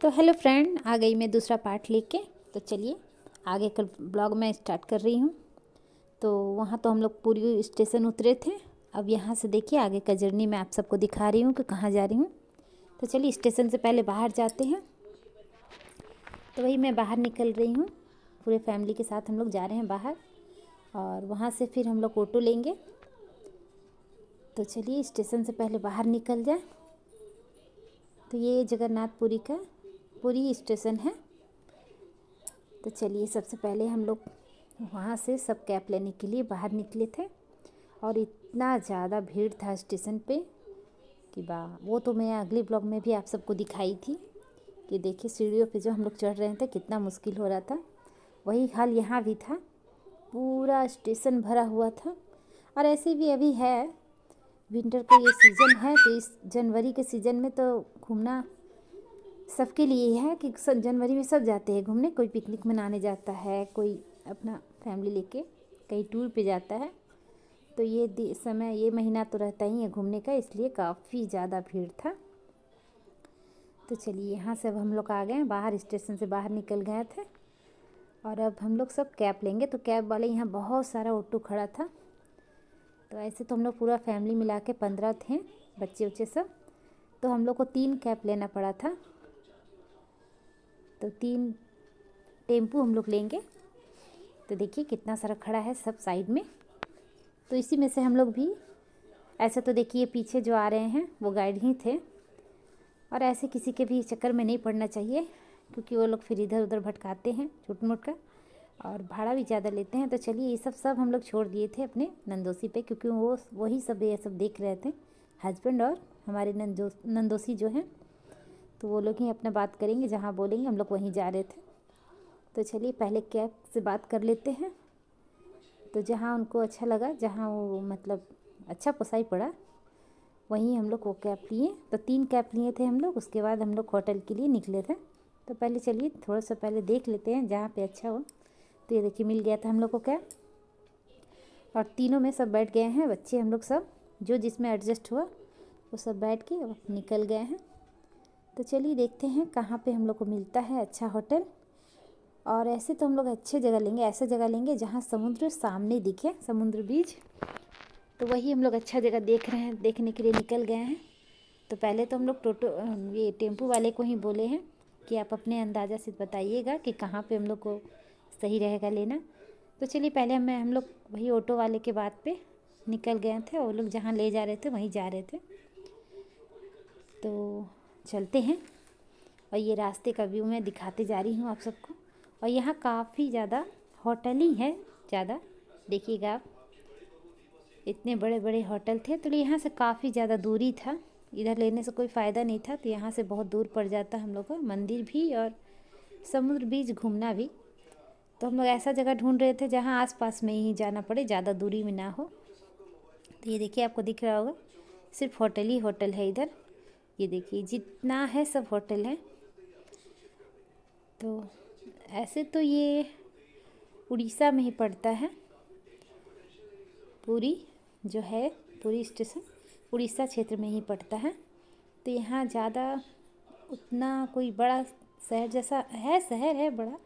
तो hello friend, आ गई मैं दूसरा पार्ट लेके। तो चलिए आगे कल ब्लॉग में स्टार्ट कर रही हूँ। तो वहाँ तो हम लोग पूरी स्टेशन उतरे थे। अब यहाँ से देखिए आगे का जर्नी मैं आप सबको दिखा रही हूँ कि कहाँ जा रही हूँ। तो चलिए स्टेशन से पहले बाहर जाते हैं। तो वही मैं बाहर निकल रही हूँ, पूरे फैमिली के साथ हम लोग जा रहे हैं बाहर, और वहाँ से फिर हम लोग ऑटो लेंगे। तो चलिए स्टेशन से पहले बाहर निकल जाए। तो ये जगन्नाथपुरी का पूरी स्टेशन है। तो चलिए सबसे पहले हम लोग वहाँ से सब कैब लेने के लिए बाहर निकले थे, और इतना ज़्यादा भीड़ था स्टेशन पे कि वाह। वो तो मैं अगले ब्लॉग में भी आप सबको दिखाई थी कि देखिए सीढ़ियों पे जो हम लोग चढ़ रहे थे कितना मुश्किल हो रहा था। वही हाल यहाँ भी था, पूरा स्टेशन भरा हुआ था। और ऐसे भी अभी है, विंटर का ये सीज़न है, तो इस जनवरी के सीज़न में तो घूमना सबके लिए है कि जनवरी में सब जाते हैं घूमने। कोई पिकनिक मनाने जाता है, कोई अपना फैमिली लेके कहीं टूर पे जाता है। तो ये समय, ये महीना तो रहता ही है घूमने का, इसलिए काफ़ी ज़्यादा भीड़ था। तो चलिए यहाँ से अब हम लोग आ गए बाहर, स्टेशन से बाहर निकल गए थे, और अब हम लोग सब कैब लेंगे। तो कैब वाले यहाँ बहुत सारा ऑटो खड़ा था। तो ऐसे तो हम लोग पूरा फैमिली मिला के 15 थे, बच्चे उच्चे सब। तो हम लोग को 3 कैब लेना पड़ा था। तो 3 टेम्पू हम लोग लेंगे। तो देखिए कितना सारा खड़ा है सब साइड में। तो इसी में से हम लोग भी, ऐसे तो देखिए पीछे जो आ रहे हैं वो गाइड ही थे, और ऐसे किसी के भी चक्कर में नहीं पड़ना चाहिए, क्योंकि वो लोग फिर इधर उधर भटकाते हैं छूट मूट का, और भाड़ा भी ज़्यादा लेते हैं। तो चलिए ये सब हम लोग छोड़ दिए थे अपने नंदोसी पे, क्योंकि वही सब ये सब देख रहे थे, हस्बैंड और हमारे नंदोसी जो हैं। तो वो लोग ही अपना बात करेंगे, जहाँ बोलेंगे हम लोग वहीं जा रहे थे। तो चलिए पहले कैब से बात कर लेते हैं। तो जहाँ उनको अच्छा लगा, जहाँ वो मतलब अच्छा पोसाई पड़ा, वहीं हम लोग वो कैब लिए। तो 3 कैब लिए थे हम लोग। उसके बाद हम लोग होटल के लिए निकले थे। तो पहले चलिए थोड़ा सा पहले देख लेते हैं जहाँ पे अच्छा हो। तो ये देखिए मिल गया था हम लोग को कैब, और तीनों में सब बैठ गए हैं, बच्चे हम लोग सब, जो जिसमें एडजस्ट हुआ वो सब बैठ के अब निकल गए हैं। तो चलिए देखते हैं कहाँ पे हम लोग को मिलता है अच्छा होटल। और ऐसे तो हम लोग अच्छे जगह लेंगे, ऐसे जगह लेंगे जहाँ समुद्र सामने दिखे, समुद्र बीच। तो वही हम लोग अच्छा जगह देख रहे हैं, देखने के लिए निकल गए हैं। तो पहले तो हम लोग ये टेम्पू वाले को ही बोले हैं कि आप अपने अंदाज़ा से बताइएगा कि कहाँ पे हम लोग को सही रहेगा लेना। तो चलिए पहले हम लोग वही ऑटो वाले के बात पे निकल गए थे, और वो लोग जहाँ ले जा रहे थे वहीं जा रहे थे। तो चलते हैं, और ये रास्ते का व्यू मैं दिखाते जा रही हूँ आप सबको। और यहाँ काफ़ी ज़्यादा होटल ही है ज़्यादा, देखिएगा आप, इतने बड़े बड़े होटल थे। तो यहाँ से काफ़ी ज़्यादा दूरी था, इधर लेने से कोई फ़ायदा नहीं था। तो यहाँ से बहुत दूर पड़ जाता हम लोग का, मंदिर भी और समुद्र बीच घूमना भी। तो हम लोग ऐसा जगह ढूंढ रहे थे जहाँ आसपास में ही जाना पड़े, ज़्यादा दूरी में ना हो। तो ये देखिए आपको दिख रहा होगा, सिर्फ होटल ही होटल है इधर। ये देखिए जितना है सब होटल है। तो ऐसे तो ये उड़ीसा में ही पड़ता है, पूरी जो है पूरी स्टेशन उड़ीसा क्षेत्र में ही पड़ता है। तो यहाँ ज़्यादा उतना कोई बड़ा शहर जैसा है, शहर है बड़ा,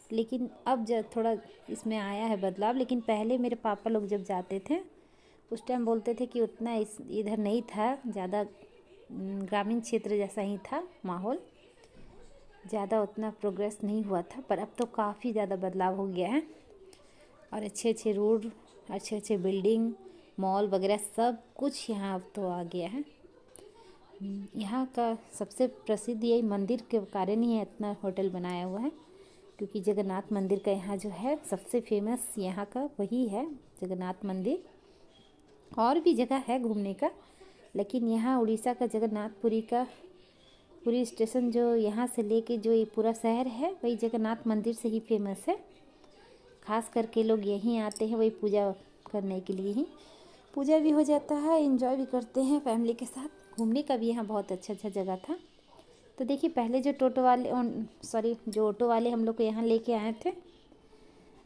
लेकिन अब जब थोड़ा इसमें आया है बदलाव। लेकिन पहले मेरे पापा लोग जब जाते थे उस टाइम बोलते थे कि उतना इधर नहीं था, ज़्यादा ग्रामीण क्षेत्र जैसा ही था माहौल, ज़्यादा उतना प्रोग्रेस नहीं हुआ था। पर अब तो काफ़ी ज़्यादा बदलाव हो गया है, और अच्छे अच्छे रोड, अच्छे अच्छे बिल्डिंग, मॉल वगैरह सब कुछ यहाँ अब तो आ गया है। यहाँ का सबसे प्रसिद्ध यही मंदिर के कारण ही इतना होटल बनाया हुआ है, क्योंकि जगन्नाथ मंदिर का यहाँ जो है सबसे फेमस यहाँ का वही है, जगन्नाथ मंदिर। और भी जगह है घूमने का, लेकिन यहाँ उड़ीसा का जगन्नाथपुरी का पूरी स्टेशन जो यहाँ से लेके जो ये पूरा शहर है, वही जगन्नाथ मंदिर से ही फेमस है। खास करके लोग यहीं आते हैं वही पूजा करने के लिए ही, पूजा भी हो जाता है, एंजॉय भी करते हैं फैमिली के साथ। घूमने का भी यहाँ बहुत अच्छा अच्छा जगह था। तो देखिए पहले जो जो ऑटो वाले हम लोग को यहाँ लेके आए थे,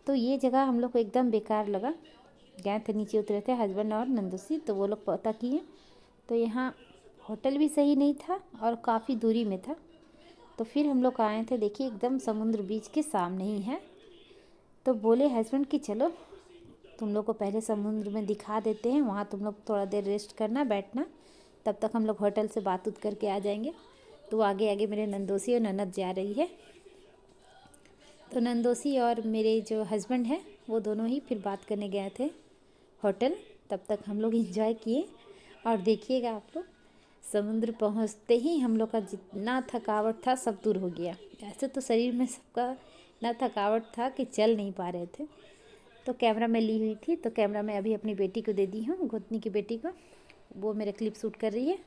तो ये जगह हम लोग को एकदम बेकार लगा। गए थे, नीचे उतरे थे हस्बैंड और नंदोसी, तो वो लोग पता किए तो यहाँ होटल भी सही नहीं था और काफ़ी दूरी में था। तो फिर हम लोग आए थे, देखिए एकदम समुद्र बीच के सामने ही है। तो बोले हस्बैंड कि चलो तुम लोग को पहले समुद्र में दिखा देते हैं, वहाँ तुम लोग थोड़ा देर रेस्ट करना, बैठना, तब तक हम लोग होटल से बात उत करके आ जाएंगे। तो आगे आगे मेरे नंदोसी और ननद जा रही है। तो नंदोसी और मेरे जो हस्बैंड हैं वो दोनों ही फिर बात करने गए थे होटल। तब तक हम लोग इंजॉय किए। और देखिएगा आप लोग, समुद्र पहुंचते ही हम लोग का जितना थकावट था सब दूर हो गया। ऐसे तो शरीर में सबका इतना थकावट था कि चल नहीं पा रहे थे। तो कैमरा में ली हुई थी, तो कैमरा में अभी अपनी बेटी को दे दी हूँ, गोतनी की बेटी को, वो मेरे क्लिप शूट कर रही है।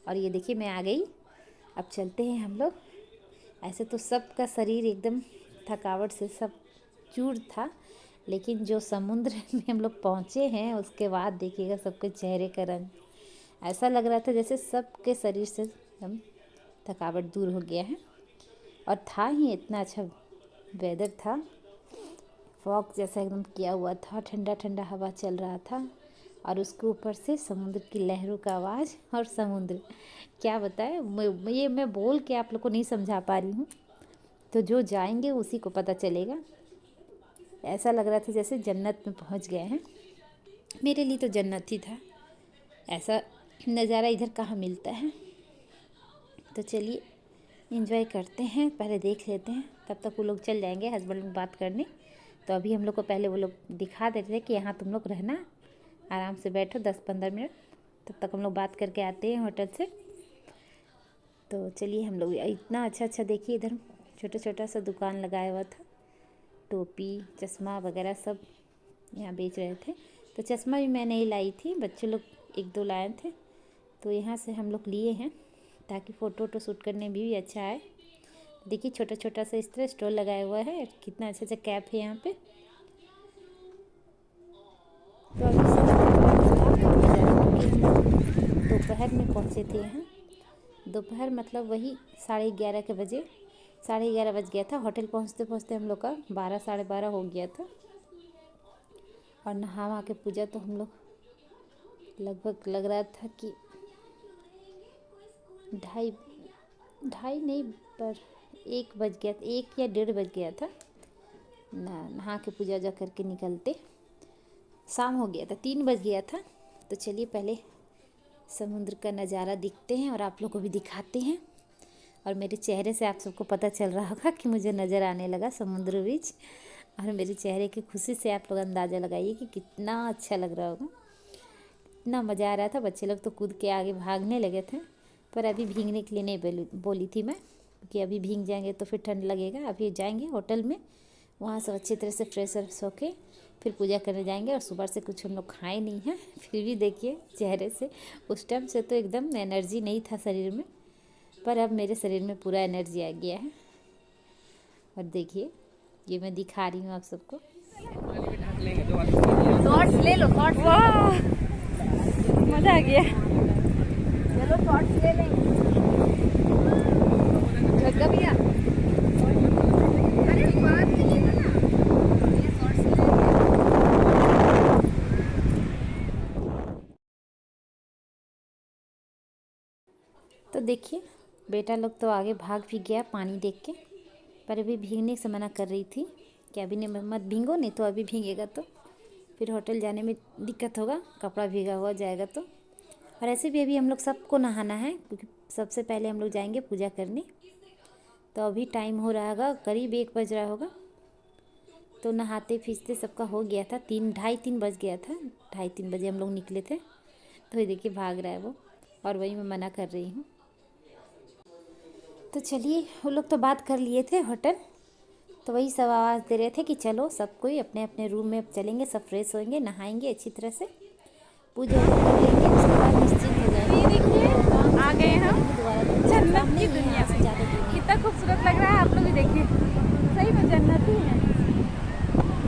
और ये देखिए मैं आ गई। अब चलते हैं हम लोग। ऐसे तो सबका शरीर एकदम थकावट से सब चूर था, लेकिन जो समुद्र में हम लोग पहुँचे हैं उसके बाद देखिएगा सबके चेहरे का रंग, ऐसा लग रहा था जैसे सबके शरीर से एकदम थकावट दूर हो गया है। और था ही इतना अच्छा वेदर था, फॉग जैसा एकदम किया हुआ था, ठंडा ठंडा हवा चल रहा था, और उसके ऊपर से समुद्र की लहरों का आवाज़। और समुद्र क्या बताए, मैं बोल के आप लोग को नहीं समझा पा रही हूँ, तो जो जाएंगे उसी को पता चलेगा। ऐसा लग रहा था जैसे जन्नत में पहुँच गए हैं। मेरे लिए तो जन्नत ही था, ऐसा नज़ारा इधर कहाँ मिलता है। तो चलिए एंजॉय करते हैं, पहले देख लेते हैं, तब तक वो लोग चल जाएंगे हस्बैंड लोग बात करने। तो अभी हम लोग को पहले वो लोग दिखा देते हैं कि यहाँ तुम लोग रहना, आराम से बैठो 10-15 मिनट, तब तक हम लोग बात करके आते हैं होटल से। तो चलिए हम लोग, इतना अच्छा अच्छा देखिए इधर छोटा छोटा सा दुकान लगाया हुआ था, टोपी चश्मा वगैरह सब यहाँ बेच रहे थे। तो चश्मा भी मैं नहीं लाई थी, बच्चे लोग 1-2 लाए थे, तो यहाँ से हम लोग लिए हैं ताकि फ़ोटो वोटो शूट करने में भी अच्छा आए। देखिए छोटा छोटा सा इस तरह स्टॉल लगाया हुआ है, कितना अच्छा अच्छा कैप है यहाँ पे। तो अभी दोपहर में पहुँचे थे यहाँ, दोपहर मतलब वही 11:30 के बजे, 11:30 बज गया था। होटल पहुँचते पहुँचते हम लोग का 12 साढ़े 12 हो गया था। और नहा वहा के पूजा तो हम लोग लगभग लग रहा था कि 2:30 नहीं पर 1 बज गया, 1 या 1:30 बज गया था नहा के पूजा जा करके निकलते, शाम हो गया था, 3 बज गया था। तो चलिए पहले समुद्र का नज़ारा दिखते हैं और आप लोग को भी दिखाते हैं। और मेरे चेहरे से आप सबको पता चल रहा होगा कि मुझे नज़र आने लगा समुद्र बीच, और मेरे चेहरे की खुशी से आप लोग अंदाज़ा लगाइए कि कितना अच्छा लग रहा होगा, इतना मज़ा आ रहा था। बच्चे लोग तो कूद के आगे भागने लगे थे, पर अभी भीगने के लिए नहीं बोली थी मैं, क्योंकि अभी भीग जाएंगे तो फिर ठंड लगेगा। अभी जाएंगे होटल में, वहाँ से अच्छी तरह से फ्रेश होके फिर पूजा करने जाएंगे। और सुबह से कुछ हम लोग खाए नहीं हैं, फिर भी देखिए चेहरे से, उस टाइम से तो एकदम एनर्जी नहीं था शरीर में, पर अब मेरे शरीर में पूरा एनर्जी आ गया है। और देखिए ये मैं दिखा रही हूँ आप सबको, शॉर्ट्स ले लो, शॉर्ट्स, वाह मज़ा आ गया, चलो शॉर्ट्स ले लेंगे। जग्गा भैया अरे बात नहीं है ना, ये शॉर्ट्स ले लेंगे। तो देखिए बेटा लोग तो आगे भाग भी गया पानी देख के, पर अभी भीगने से मना कर रही थी कि अभी नहीं, मत भीगो, नहीं तो अभी भीगेगा तो फिर होटल जाने में दिक्कत होगा, कपड़ा भीगा हुआ जाएगा तो। और ऐसे भी अभी हम लोग सबको नहाना है, क्योंकि सबसे पहले हम लोग जाएंगे पूजा करने। तो अभी टाइम हो रहा होगा, करीब 1 बज रहा होगा। तो नहाते फीसते सबका हो गया था, 2:30-3 बज गया था, 2:30-3 बजे हम लोग निकले थे। तो ये देखिए भाग रहा है वो, और वही मैं मना कर रही हूँ। तो चलिए वो लोग तो बात कर लिए थे होटल, तो वही सब आवाज़ दे रहे थे कि चलो सब कोई अपने अपने रूम में चलेंगे, सब फ्रेश होंगे, नहाएंगे अच्छी तरह से, पूजा कर लेंगे, उसके बाद निश्चिंत हो जाएंगे। ये देखिए आ गए हम दोबारा जन्नत की दुनिया में, कितना खूबसूरत लग रहा है, आप लोग भी देखिए, सही में जन्नत ही है।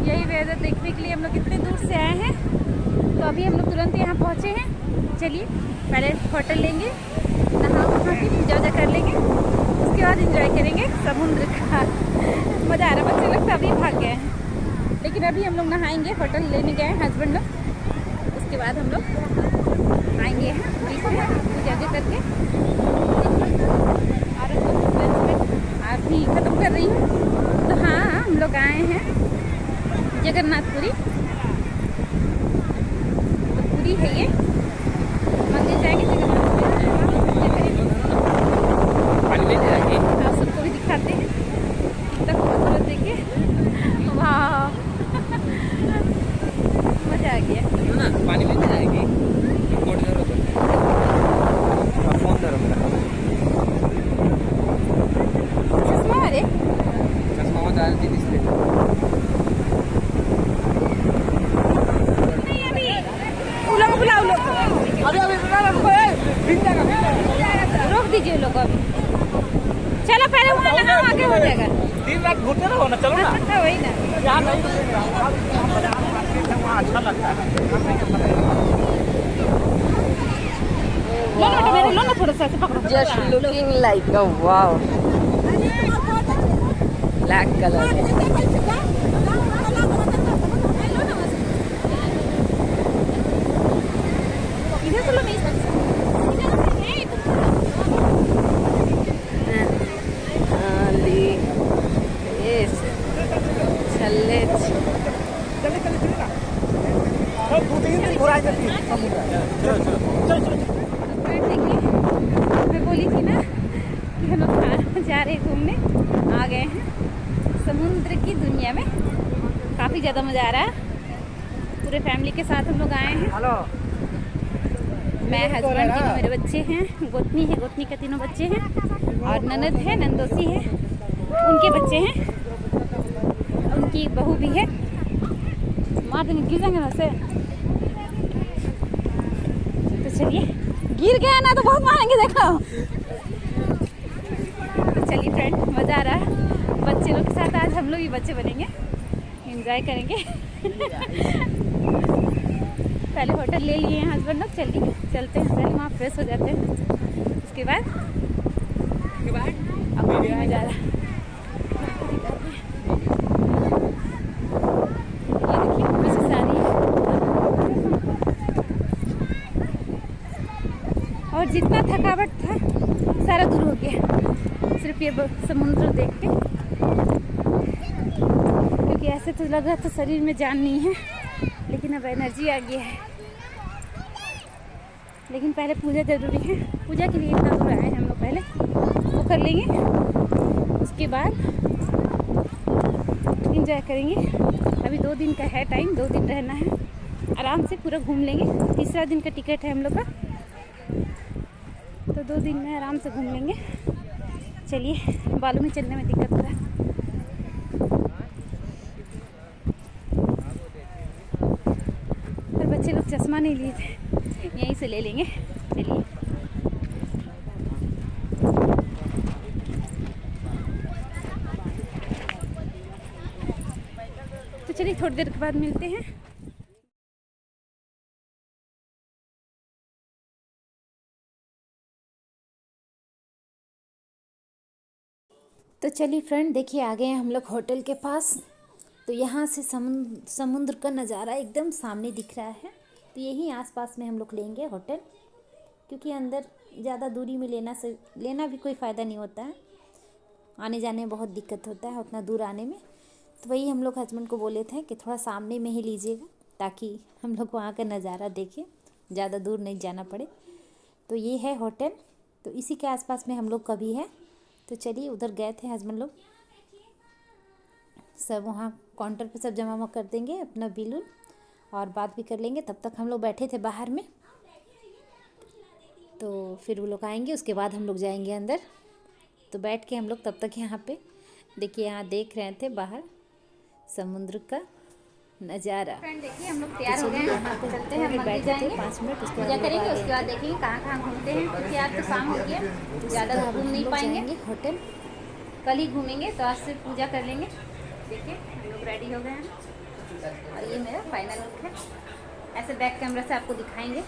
यही वेदर देखने के लिए हम लोग इतने दूर से आए हैं। तो अभी हम लोग तुरंत यहाँ पहुँचे हैं। चलिए पहले होटल लेंगे, नहा वहाँ की पूजा वूजा कर लेंगे, उसके बाद एंजॉय करेंगे समुद्र का मज़ा आ रहा है। बच्चे लोग तो अभी भाग गए हैं, लेकिन अभी हम लोग नहाएंगे, होटल लेने गए हैं हस्बैंड लोग, उसके बाद हम लोग आएंगे यहाँ पूजा करके और अभी ख़त्म कर रही हूँ। तो हाँ, हम लोग आए हैं जगन्नाथपुरी। तो पूरी है ये मंदिर, जाएंगे जगन्नाथपुरी, आप सबको भी दिखाते हैं कितना खूबसूरत। देखिए वाह, मज़ा आ गया। पानी में जाएगी चश्मा अरे रोक दीजिए लोग अभी। चलो पहले वहाँ नहाओ, आगे हो जाएगा। दिन रात घूमते रहो ना, चलो ना। वही ना, यहाँ नहीं वहाँ अच्छा लगता है। लो ना तो मेरे, लो ना थोड़ा सा ऐसे पकड़ो। Just looking like a wow. Black color. इधर से लो, मैं Ali. Yes. Challenge. मैं बोली थी ना कि हम लोग जा रहे घूमने, आ गए हैं समुद्र की दुनिया में। काफ़ी ज़्यादा मज़ा आ रहा है। पूरे फैमिली के साथ हम लोग आए हैं। मैं, हस्बैंड, तीनों मेरे बच्चे हैं, गोतनी है, गोतनी के तीनों बच्चे हैं, और ननद है, नंदोसी है, उनके बच्चे हैं, उनकी बहू भी है। मार देंगे, गिर जाएंगे ना से। तो चलिए, गिर गया ना तो बहुत मारेंगे, देखो। तो चलिए फ्रेंड, मज़ा आ रहा है। बच्चे लोग के साथ आज हम लोग ही बच्चे बनेंगे, एंजॉय करेंगे। पहले होटल ले लिए हैं हस्बैंड लोग। चलिए चलते हैं, पहले वहाँ फ्रेश हो जाते हैं, उसके बाद अब मज़ा आ रहा है। ये देखिए पीछे सारी है, और जितना थकावट था सारा दूर हो गया सिर्फ ये समुद्र देख के। क्योंकि ऐसे तो लग रहा था शरीर में जान नहीं है, लेकिन अब एनर्जी आ गया है। लेकिन पहले पूजा ज़रूरी है, पूजा के लिए इतना दूर आए हैं हम लोग। पहले वो कर लेंगे, उसके बाद इंजॉय करेंगे। अभी 2 दिन का है टाइम, 2 दिन रहना है, आराम से पूरा घूम लेंगे। तीसरा दिन का टिकट है हम लोग का, तो 2 दिन में आराम से घूम लेंगे। चलिए, बालों में चलने में दिक्कत हो रहा है। पर बच्चे लोग चश्मा नहीं लिए थे, यहीं से ले लेंगे। चलिए, तो चलिए थोड़ी देर के बाद मिलते हैं। तो चलिए फ्रेंड, देखिए आ गए हैं हम लोग होटल के पास। तो यहाँ से समुद्र का नज़ारा एकदम सामने दिख रहा है। तो यहीं आसपास में हम लोग लेंगे होटल, क्योंकि अंदर ज़्यादा दूरी में लेना भी कोई फ़ायदा नहीं होता है। आने जाने में बहुत दिक्कत होता है उतना दूर आने में। तो वही हम लोग हस्बैंड को बोले थे कि थोड़ा सामने में ही लीजिएगा, ताकि हम लोग वहाँ का नज़ारा देखें, ज़्यादा दूर नहीं जाना पड़े। तो ये है होटल, तो इसी के आसपास में हम लोग का भी है। तो चलिए, उधर गए थे हस्बैंड लोग, सब वहाँ काउंटर पे सब जमा कर देंगे अपना बिल और बात भी कर लेंगे। तब तक हम लोग बैठे थे बाहर में, तो फिर वो लोग आएंगे, उसके बाद हम लोग जाएंगे अंदर। तो बैठ के हम लोग तब तक यहाँ पे देखिए, यहाँ देख रहे थे बाहर समुद्र का नज़ारा। फ्रेंड देखिए, हम लोग तैयार हो गए हैं, चलते हैं मंदिर जाएंगे, 5 मिनट उसके पूजा बाद करेंगे, उसके बाद देखेंगे कहाँ कहाँ घूमते हैं। क्योंकि आज तो शाम हो गया, ज़्यादा घूम नहीं पाएंगे, होटल कल ही घूमेंगे। तो आज सिर्फ पूजा कर लेंगे। देखिए हम लोग रेडी हो गए हैं, और ये मेरा फाइनल लुक है। ऐसे बैक कैमरा से आपको दिखाएंगे।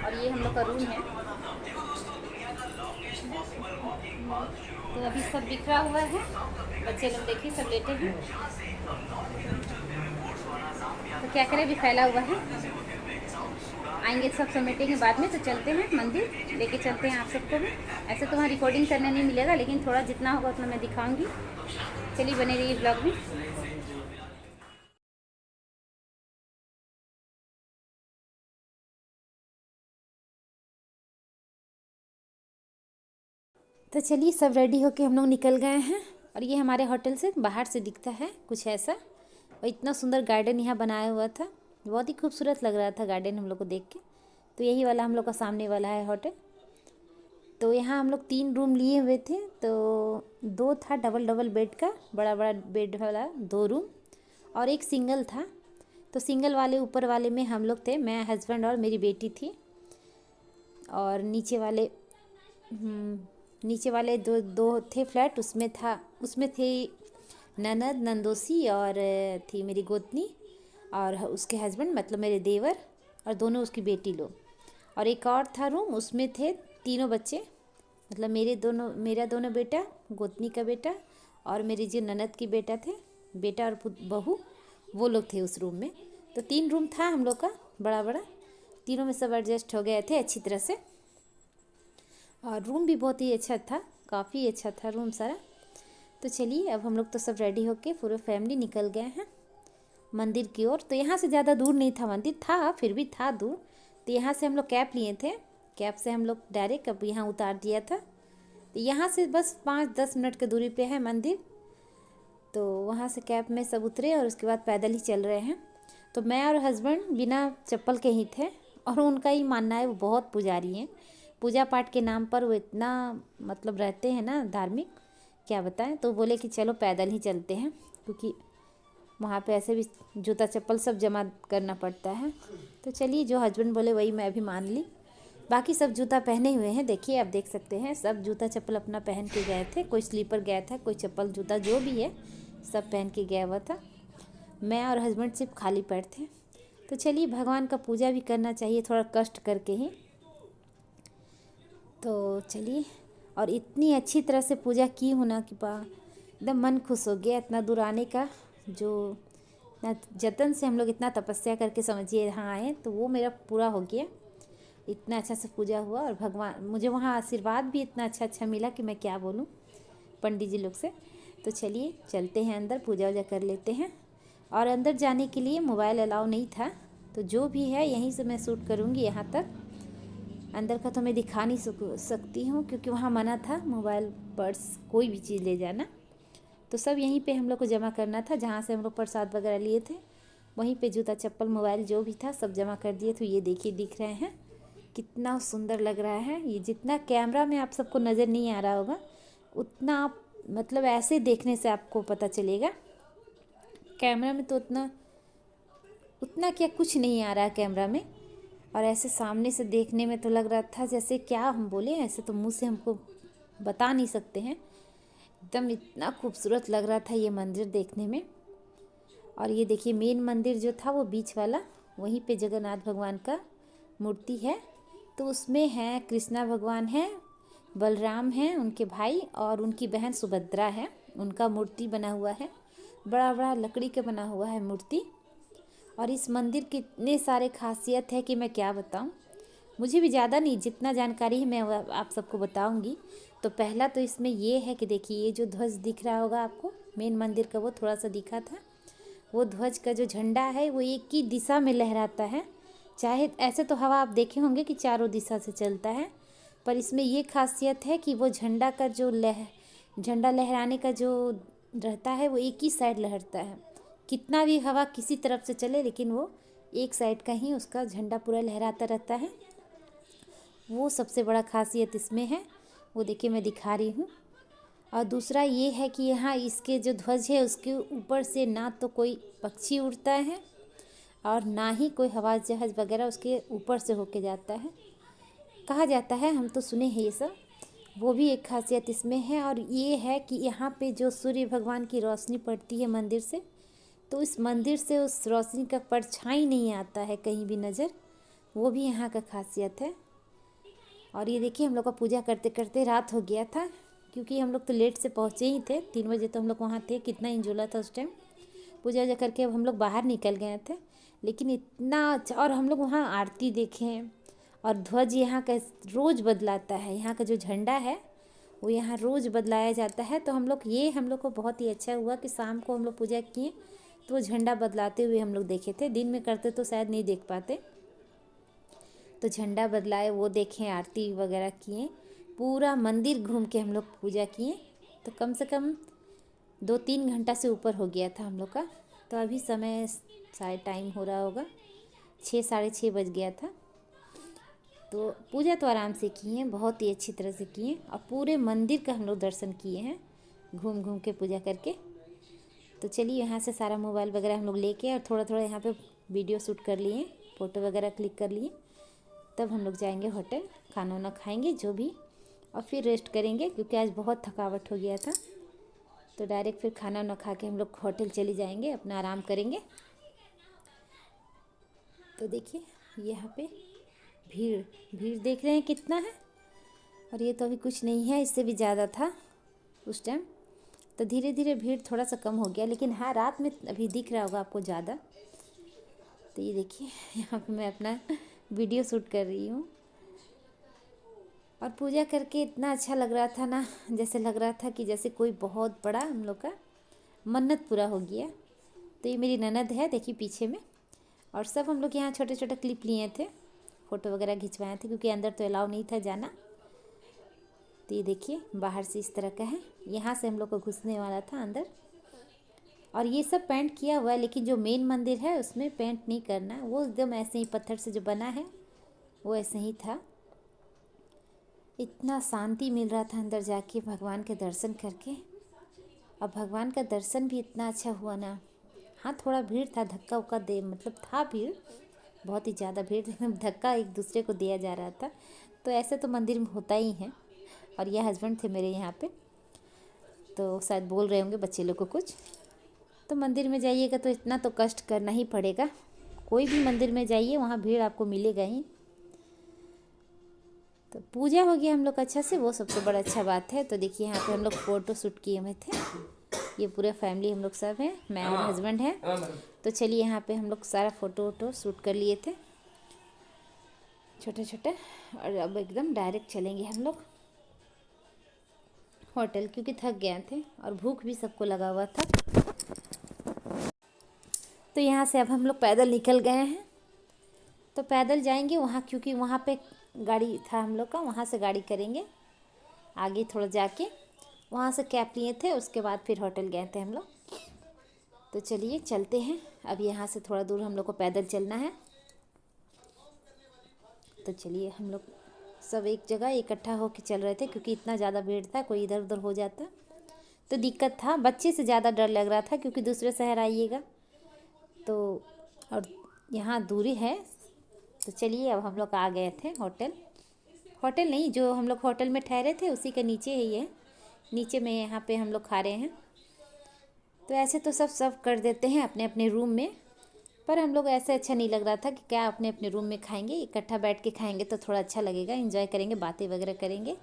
और ये हम लोग का रूम है। तो अभी सब बिखरा हुआ है, बच्चे लोग देखिए सब लेटे हैं। तो क्या करें, अभी फैला हुआ है। आएंगे सब समेटेंगे बाद में। तो चलते हैं मंदिर, लेके चलते हैं आप सबको भी। ऐसे तो वहाँ रिकॉर्डिंग करने नहीं मिलेगा, लेकिन थोड़ा जितना होगा उतना मैं दिखाऊंगी। चलिए बने रहिए ब्लॉग में। तो चलिए सब रेडी होके हम लोग निकल गए हैं। और ये हमारे होटल से बाहर से दिखता है कुछ ऐसा। और इतना सुंदर गार्डन यहाँ बनाया हुआ था, बहुत ही खूबसूरत लग रहा था गार्डन हम लोग को देख के। तो यही वाला हम लोग का सामने वाला है होटल। तो यहाँ हम लोग 3 रूम लिए हुए थे। तो 2 था डबल बेड का, बड़ा बड़ा बेड वाला 2 रूम, और एक सिंगल था। तो सिंगल वाले ऊपर वाले में हम लोग थे, मैं, हस्बैंड और मेरी बेटी थी। और नीचे वाले दो थे फ्लैट, उसमें थे ननद, नंदोसी और थी मेरी गोतनी और उसके हस्बैंड मतलब मेरे देवर और दोनों उसकी बेटी लोग। और एक और था रूम, उसमें थे 3 बच्चे, मतलब मेरा दोनों बेटा, गोतनी का बेटा और मेरी जो ननद की बेटा और बहू, वो लोग थे उस रूम में। तो 3 रूम था हम लोग का बड़ा बड़ा। तीनों में सब एडजस्ट हो गए थे अच्छी तरह से। और रूम भी बहुत ही अच्छा था, काफ़ी अच्छा था रूम सारा। तो चलिए अब हम लोग तो सब रेडी होके पूरे फैमिली निकल गए हैं मंदिर की ओर। तो यहाँ से ज़्यादा दूर नहीं था, मंदिर था फिर भी था दूर। तो यहाँ से हम लोग कैब लिए थे, कैब से हम लोग डायरेक्ट अब यहाँ उतार दिया था। तो यहाँ से बस 5-10 मिनट की दूरी पे है मंदिर। तो वहाँ से कैब में सब उतरे और उसके बाद पैदल ही चल रहे हैं। तो मैं और हस्बैंड बिना चप्पल के ही थे। और उनका ही मानना है, वो बहुत पुजारी हैं, पूजा पाठ के नाम पर वो इतना मतलब रहते हैं ना धार्मिक, क्या बताएं। तो बोले कि चलो पैदल ही चलते हैं, क्योंकि वहाँ पे ऐसे भी जूता चप्पल सब जमा करना पड़ता है। तो चलिए जो हस्बैंड बोले वही मैं भी मान ली। बाकी सब जूता पहने हुए हैं, देखिए आप देख सकते हैं, सब जूता चप्पल अपना पहन के गए थे। कोई स्लीपर गया था, कोई चप्पल जूता जो भी है सब पहन के गया हुआ था। मैं और हस्बैंड सिर्फ खाली पैर थे। तो चलिए भगवान का पूजा भी करना चाहिए थोड़ा कष्ट करके ही। तो चलिए, और इतनी अच्छी तरह से पूजा की हूँ ना कि एकदम मन खुश हो गया इतना दूर आने का। जो जतन से हम लोग इतना तपस्या करके समझिए यहाँ आए, तो वो मेरा पूरा हो गया। इतना अच्छा से पूजा हुआ और भगवान मुझे वहाँ आशीर्वाद भी इतना अच्छा मिला कि मैं क्या बोलूँ पंडित जी लोग से। तो चलिए चलते हैं अंदर, पूजा वूजा कर लेते हैं। और अंदर जाने के लिए मोबाइल अलाउ नहीं था, तो जो भी है यहीं से मैं शूट करूँगी। यहाँ तक अंदर का तो मैं दिखा नहीं सकती हूँ, क्योंकि वहाँ मना था मोबाइल, पर्स, कोई भी चीज़ ले जाना। तो सब यहीं पे हम लोग को जमा करना था, जहाँ से हम लोग प्रसाद वगैरह लिए थे वहीं पे जूता चप्पल मोबाइल जो भी था सब जमा कर दिए। तो ये देखिए दिख रहे हैं कितना सुंदर लग रहा है। ये जितना कैमरा में आप सबको नज़र नहीं आ रहा होगा, उतना आप मतलब ऐसे देखने से आपको पता चलेगा। कैमरा में तो उतना क्या कुछ नहीं आ रहा है कैमरा में, और ऐसे सामने से देखने में तो लग रहा था जैसे क्या हम बोले, ऐसे तो मुंह से हमको बता नहीं सकते हैं। एकदम इतना खूबसूरत लग रहा था ये मंदिर देखने में। और ये देखिए मेन मंदिर जो था वो बीच वाला, वहीं पे जगन्नाथ भगवान का मूर्ति है। तो उसमें है कृष्णा भगवान है, बलराम हैं उनके भाई, और उनकी बहन सुभद्रा है, उनका मूर्ति बना हुआ है, बड़ा बड़ा लकड़ी का बना हुआ है मूर्ति। और इस मंदिर की इतने सारे खासियत है कि मैं क्या बताऊं। मुझे भी ज़्यादा नहीं, जितना जानकारी है मैं आप सबको बताऊंगी। तो पहला तो इसमें ये है कि देखिए ये जो ध्वज दिख रहा होगा आपको मेन मंदिर का, वो थोड़ा सा दिखा था, वो ध्वज का जो झंडा है वो एक ही दिशा में लहराता है। चाहे ऐसे तो हवा आप देखे होंगे कि चारों दिशा से चलता है, पर इसमें ये खासियत है कि वो झंडा का जो झंडा लहराने का जो रहता है वो एक ही साइड लहरता है। कितना भी हवा किसी तरफ से चले, लेकिन वो एक साइड का ही उसका झंडा पूरा लहराता रहता है। वो सबसे बड़ा खासियत इसमें है, वो देखिए मैं दिखा रही हूँ। और दूसरा ये है कि यहाँ इसके जो ध्वज है उसके ऊपर से ना तो कोई पक्षी उड़ता है और ना ही कोई हवाई जहाज़ वगैरह उसके ऊपर से होके जाता है, कहा जाता है, हम तो सुने हैं ये सब। वो भी एक खासियत इसमें है। और ये है कि यहाँ पे जो सूर्य भगवान की रोशनी पड़ती है मंदिर से, तो इस मंदिर से उस रोशनी का परछाई नहीं आता है कहीं भी नज़र, वो भी यहाँ का खासियत है। और ये देखिए हम लोग का पूजा करते करते रात हो गया था, क्योंकि हम लोग तो लेट से पहुँचे ही थे, 3 बजे तो हम लोग वहाँ थे। कितना इंजॉय था उस टाइम, पूजा वूजा करके अब हम लोग बाहर निकल गए थे। लेकिन इतना अच्छा। और हम लोग वहाँ आरती देखें, और ध्वज यहाँ का रोज़ बदलाता है। यहाँ का जो झंडा है वो यहाँ रोज़ बदलाया जाता है। तो हम लोग को बहुत ही अच्छा हुआ कि शाम को हम लोग पूजा किए तो वो झंडा बदलाते हुए हम लोग देखे थे। दिन में करते तो शायद नहीं देख पाते, तो झंडा बदलाए वो देखें, आरती वगैरह किए, पूरा मंदिर घूम के हम लोग पूजा किए। तो कम से कम 2-3 घंटा से ऊपर हो गया था हम लोग का। तो अभी समय शायद टाइम हो रहा होगा 6, 6:30 बज गया था। तो पूजा तो आराम से किए, बहुत ही अच्छी तरह से किए, और पूरे मंदिर का हम लोग दर्शन किए हैं घूम घूम के पूजा करके। तो चलिए यहाँ से सारा मोबाइल वगैरह हम लोग लेके और थोड़ा थोड़ा यहाँ पे वीडियो शूट कर लिए, फ़ोटो वगैरह क्लिक कर लिए। तब हम लोग जाएंगे होटल, खाना वाना खाएंगे जो भी, और फिर रेस्ट करेंगे क्योंकि आज बहुत थकावट हो गया था। तो डायरेक्ट फिर खाना वाना खा के हम लोग होटल चले जाएंगे, अपना आराम करेंगे। तो देखिए यहाँ पे भीड़ देख रहे हैं कितना है, और ये तो अभी कुछ नहीं है, इससे भी ज़्यादा था उस टाइम। तो धीरे धीरे भीड़ थोड़ा सा कम हो गया, लेकिन हाँ रात में अभी दिख रहा होगा आपको ज़्यादा। तो ये देखिए यहाँ पे मैं अपना वीडियो शूट कर रही हूँ, और पूजा करके इतना अच्छा लग रहा था ना, जैसे लग रहा था कि जैसे कोई बहुत बड़ा हम लोग का मन्नत पूरा हो गया। तो ये मेरी ननद है, देखिए पीछे में, और सब हम लोग यहाँ छोटे छोटे क्लिप लिए थे, फ़ोटो वगैरह खिंचवाए थे क्योंकि अंदर तो अलाउ नहीं था जाना। तो ये देखिए बाहर से इस तरह का है, यहाँ से हम लोग को घुसने वाला था अंदर। और ये सब पेंट किया हुआ है, लेकिन जो मेन मंदिर है उसमें पेंट नहीं करना, वो एकदम ऐसे ही पत्थर से जो बना है वो ऐसे ही था। इतना शांति मिल रहा था अंदर जाके भगवान के दर्शन करके, और भगवान का दर्शन भी इतना अच्छा हुआ ना। हाँ थोड़ा भीड़ था, धक्का उक्का दे मतलब था भीड़, बहुत ही ज़्यादा भीड़, धक्का एक दूसरे को दिया जा रहा था। तो ऐसे तो मंदिर में होता ही है। और ये हस्बैंड थे मेरे यहाँ पे, तो शायद बोल रहे होंगे बच्चे लोग को कुछ। तो मंदिर में जाइएगा तो इतना तो कष्ट करना ही पड़ेगा, कोई भी मंदिर में जाइए वहाँ भीड़ आपको मिलेगा ही। तो पूजा हो गया हम लोग अच्छा से, वो सबसे बड़ा अच्छा बात है। तो देखिए यहाँ पे हम लोग फ़ोटो शूट किए हुए थे, ये पूरे फैमिली हम लोग सब हैं, मैं और हस्बैंड हैं। तो चलिए यहाँ पे हम लोग सारा फ़ोटो वोटो शूट कर लिए थे छोटे छोटे, और अब एकदम डायरेक्ट चलेंगे हम लोग होटल, क्योंकि थक गए थे और भूख भी सबको लगा हुआ था। तो यहाँ से अब हम लोग पैदल निकल गए हैं। तो पैदल जाएंगे वहाँ, क्योंकि वहाँ पे गाड़ी था हम लोग का, वहाँ से गाड़ी करेंगे आगे थोड़ा जाके, वहाँ से कैब लिए थे, उसके बाद फिर होटल गए थे हम लोग। तो चलिए चलते हैं, अब यहाँ से थोड़ा दूर हम लोग को पैदल चलना है। तो चलिए हम लोग सब एक जगह इकट्ठा होकर चल रहे थे, क्योंकि इतना ज़्यादा भीड़ था, कोई इधर उधर हो जाता तो दिक्कत था। बच्चे से ज़्यादा डर लग रहा था क्योंकि दूसरे शहर आइएगा तो, और यहाँ दूरी है। तो चलिए अब हम लोग आ गए थे होटल नहीं, जो हम लोग होटल में ठहरे थे उसी के नीचे ही है, नीचे में यहाँ पे हम लोग खा रहे हैं। तो ऐसे तो सब सर्व कर देते हैं अपने अपने रूम में, पर हम लोग ऐसे अच्छा नहीं लग रहा था कि क्या अपने अपने रूम में खाएंगे, इकट्ठा बैठ के खाएंगे तो थोड़ा अच्छा लगेगा, एंजॉय करेंगे, बातें वगैरह करेंगे।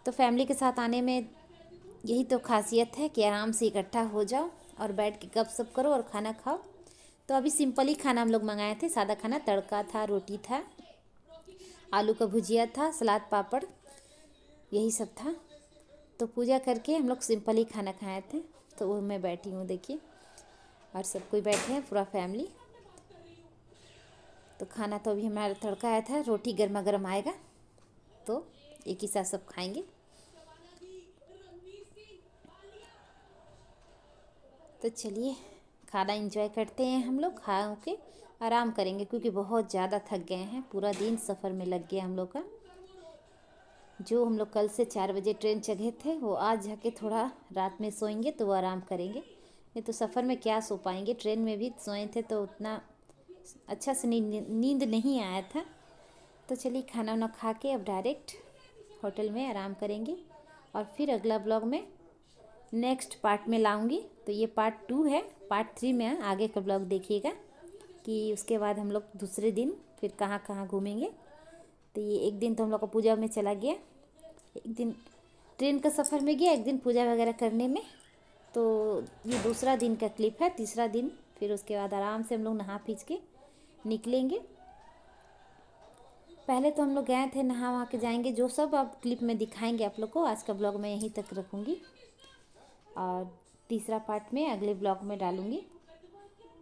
तो फैमिली के साथ आने में यही तो खासियत है कि आराम से इकट्ठा हो जाओ और बैठ के गपशप करो और खाना खाओ। तो अभी सिंपल ही खाना हम लोग मंगाए थे, सादा खाना, तड़का था, रोटी था, आलू का भुजिया था, सलाद पापड़, यही सब था। तो पूजा करके हम लोग सिंपल ही खाना खाए थे। तो वो मैं बैठी हूँ देखिए, और सब कोई बैठे हैं पूरा फैमिली। तो खाना तो अभी हमारा तड़का आया था, रोटी गर्मा गर्म आएगा तो एक ही साथ सब खाएंगे। तो चलिए खाना एंजॉय करते हैं हम लोग, खा के आराम करेंगे क्योंकि बहुत ज़्यादा थक गए हैं, पूरा दिन सफ़र में लग गया हम लोग का। जो हम लोग कल से 4 बजे ट्रेन चढ़े थे वो आज जाके थोड़ा रात में सोएंगे तो वो आराम करेंगे, नहीं तो सफ़र में क्या सो पाएंगे। ट्रेन में भी सोए थे तो उतना अच्छा से नींद नहीं आया था। तो चलिए खाना वाना खा के अब डायरेक्ट होटल में आराम करेंगे, और फिर अगला ब्लॉग में नेक्स्ट पार्ट में लाऊंगी। तो ये पार्ट 2 है, पार्ट 3 में आगे का ब्लॉग देखिएगा कि उसके बाद हम लोग दूसरे दिन फिर कहाँ कहाँ घूमेंगे। तो ये एक दिन तो हम लोग का पूजा में चला गया, एक दिन ट्रेन का सफ़र में गया, एक दिन पूजा वगैरह करने में। तो ये दूसरा दिन का क्लिप है, तीसरा दिन फिर फिर उसके बाद आराम से हम लोग नहा पीच के निकलेंगे। पहले तो हम लोग गए थे, नहा वहाँ के जाएंगे, जो सब आप क्लिप में दिखाएंगे आप लोग को। आज का ब्लॉग मैं यहीं तक रखूँगी और तीसरा पार्ट में अगले ब्लॉग में डालूँगी।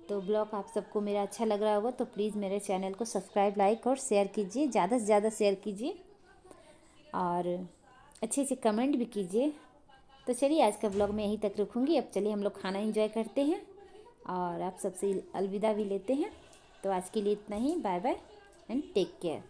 तो ब्लॉग आप सबको मेरा अच्छा लग रहा होगा तो प्लीज़ मेरे चैनल को सब्सक्राइब, लाइक और शेयर कीजिए, ज़्यादा से ज़्यादा शेयर कीजिए और अच्छे अच्छे कमेंट भी कीजिए। तो चलिए आज का ब्लॉग मैं यहीं तक रखूँगी। अब चलिए हम लोग खाना एंजॉय करते हैं और आप सबसे अलविदा भी लेते हैं। तो आज के लिए इतना ही। Bye bye and take care.